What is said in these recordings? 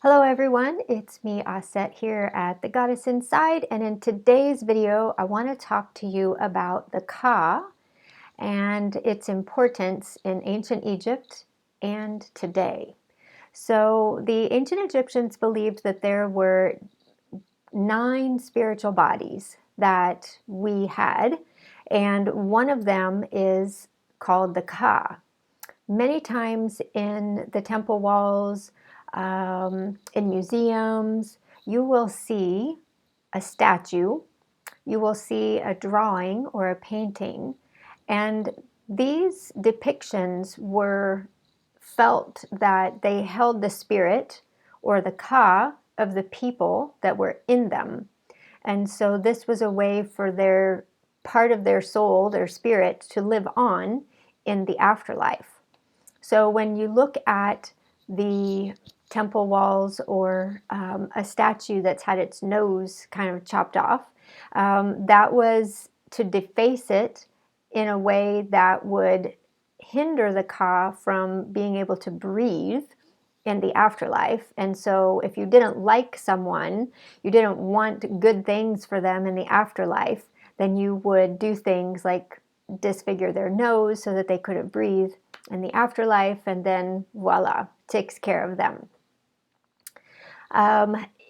Hello everyone, it's me Aset here at The Goddess Inside, and in today's video I want to talk to you about the Ka and its importance in ancient Egypt and today. So the ancient Egyptians believed that there were 9 spiritual bodies that we had, and one of them is called the Ka. Many times in the temple walls, in museums, you will see a statue, you will see a drawing or a painting, and these depictions were felt that they held the spirit or the Ka of the people that were in them. And so this was a way for their part of their soul, their spirit, to live on in the afterlife. So when you look at the temple walls or a statue that's had its nose kind of chopped off, that was to deface it in a way that would hinder the Ka from being able to breathe in the afterlife. And so if you didn't like someone, you didn't want good things for them in the afterlife, then you would do things like disfigure their nose so that they couldn't breathe in the afterlife, and then voila, takes care of them.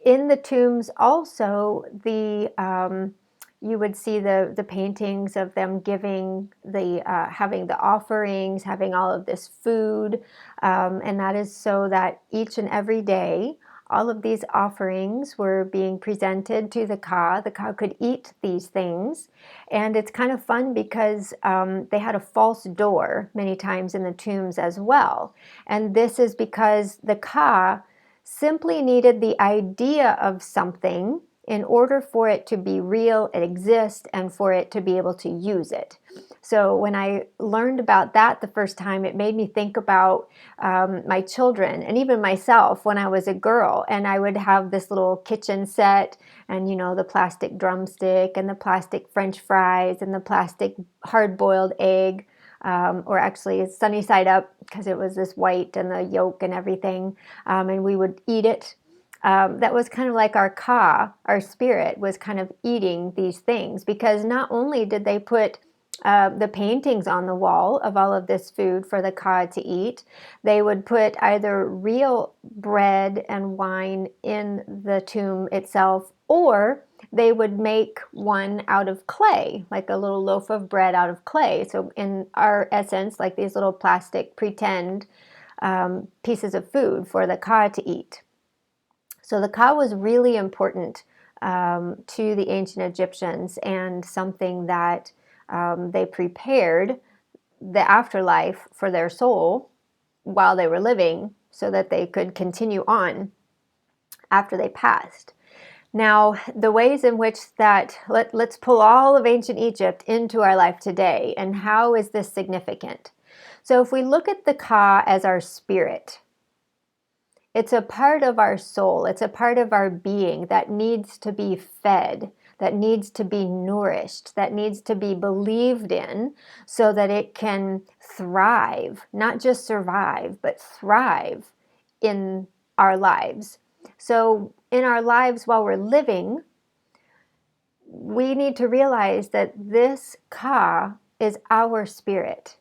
In the tombs also, you would see the paintings of them giving having the offerings, having all of this food, and that is so that each and every day all of these offerings were being presented to the Ka. The Ka could eat these things, and it's kind of fun because they had a false door many times in the tombs as well, and this is because the Ka simply needed the idea of something in order for it to be real, it exist, and for it to be able to use it. So when I learned about that the first time, it made me think about my children and even myself when I was a girl, and I would have this little kitchen set and, you know, the plastic drumstick and the plastic French fries and the plastic hard-boiled egg, or actually it's sunny side up because it was this white and the yolk and everything, and we would eat it. That was kind of like our Ka, our spirit was kind of eating these things, because not only did they put the paintings on the wall of all of this food for the Ka to eat, they would put either real bread and wine in the tomb itself, or they would make one out of clay, like a little loaf of bread out of clay. So in our essence, like these little plastic pretend pieces of food for the Ka to eat. So the Ka was really important to the ancient Egyptians, and something that they prepared the afterlife for their soul while they were living so that they could continue on after they passed. Now, the ways in which that, let's pull all of ancient Egypt into our life today, and how is this significant? So if we look at the Ka as our spirit, it's a part of our soul, it's a part of our being that needs to be fed, that needs to be nourished, that needs to be believed in so that it can thrive, not just survive, but thrive in our lives. So in our lives while we're living, we need to realize that this Ka is our spirit.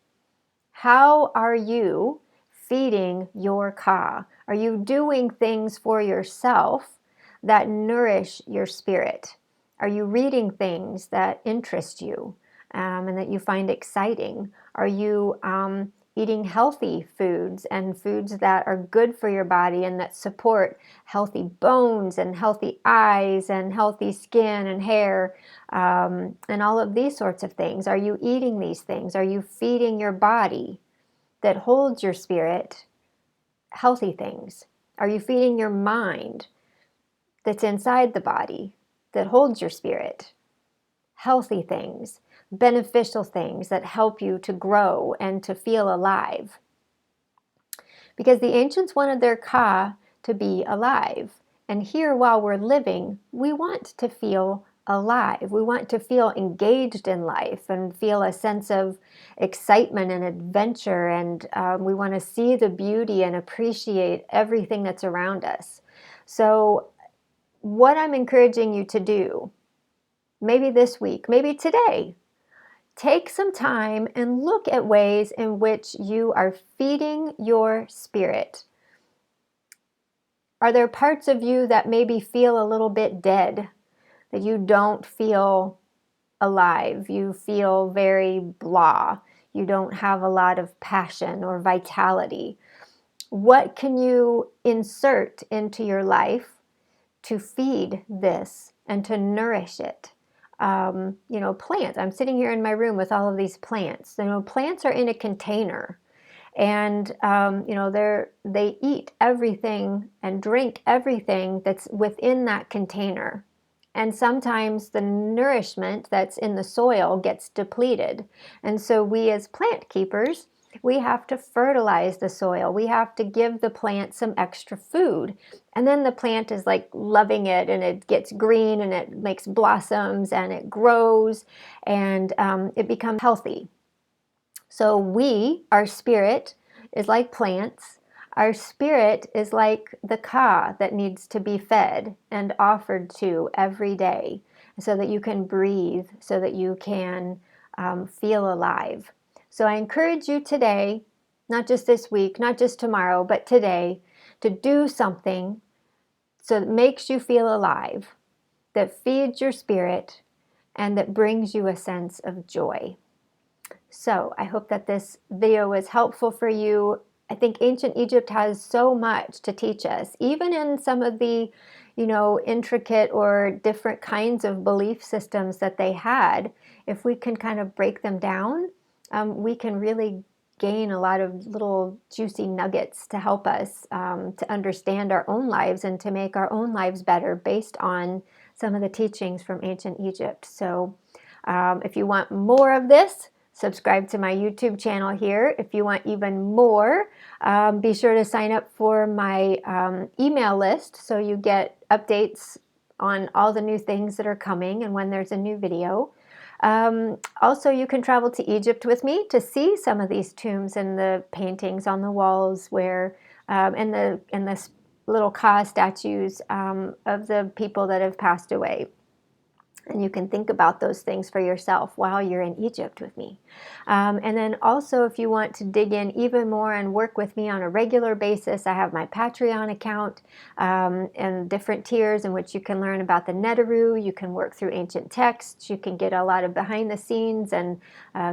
How are you feeding your Ka? Are you doing things for yourself that nourish your spirit? Are you reading things that interest you and that you find exciting? Are you eating healthy foods and foods that are good for your body and that support healthy bones and healthy eyes and healthy skin and hair, and all of these sorts of things? Are you eating these things? Are you feeding your body that holds your spirit healthy things? Are you feeding your mind that's inside the body that holds your spirit healthy things, beneficial things that help you to grow and to feel alive? Because the ancients wanted their Ka to be alive. And here, while we're living, we want to feel alive. We want to feel engaged in life and feel a sense of excitement and adventure. And we want to see the beauty and appreciate everything that's around us. So what I'm encouraging you to do, maybe this week, maybe today, take some time and look at ways in which you are feeding your spirit. Are there parts of you that maybe feel a little bit dead, that you don't feel alive? You feel very blah. You don't have a lot of passion or vitality. What can you insert into your life to feed this and to nourish it? Plants. I'm sitting here in my room with all of these plants. Plants are in a container, and they eat everything and drink everything that's within that container. And sometimes the nourishment that's in the soil gets depleted. And so we as plant keepers, we have to fertilize the soil. We have to give the plant some extra food. And then the plant is like loving it, and it gets green, and it makes blossoms, and it grows, and it becomes healthy. So our spirit is like plants. Our spirit is like the ka that needs to be fed and offered to every day so that you can breathe, so that you can feel alive. So I encourage you today, not just this week, not just tomorrow, but today, to do something so that makes you feel alive, that feeds your spirit, and that brings you a sense of joy. So I hope that this video was helpful for you. I think ancient Egypt has so much to teach us, even in some of the, intricate or different kinds of belief systems that they had. If we can kind of break them down, we can really gain a lot of little juicy nuggets to help us to understand our own lives and to make our own lives better based on some of the teachings from ancient Egypt. So if you want more of this, subscribe to my YouTube channel here. If you want even more, be sure to sign up for my email list so you get updates on all the new things that are coming and when there's a new video. Also, you can travel to Egypt with me to see some of these tombs and the paintings on the walls where and the little Ka statues of the people that have passed away. And you can think about those things for yourself while you're in Egypt with me. And then also, if you want to dig in even more and work with me on a regular basis, I have my Patreon account and different tiers in which you can learn about the Neteru. You can work through ancient texts. You can get a lot of behind the scenes and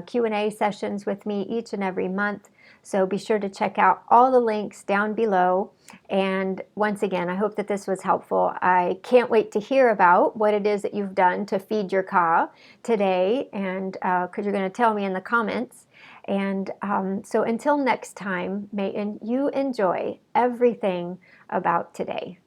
Q&A sessions with me each and every month. So be sure to check out all the links down below. And once again, I hope that this was helpful. I can't wait to hear about what it is that you've done to feed your Ka today, and because you're going to tell me in the comments. And so until next time, may you enjoy everything about today.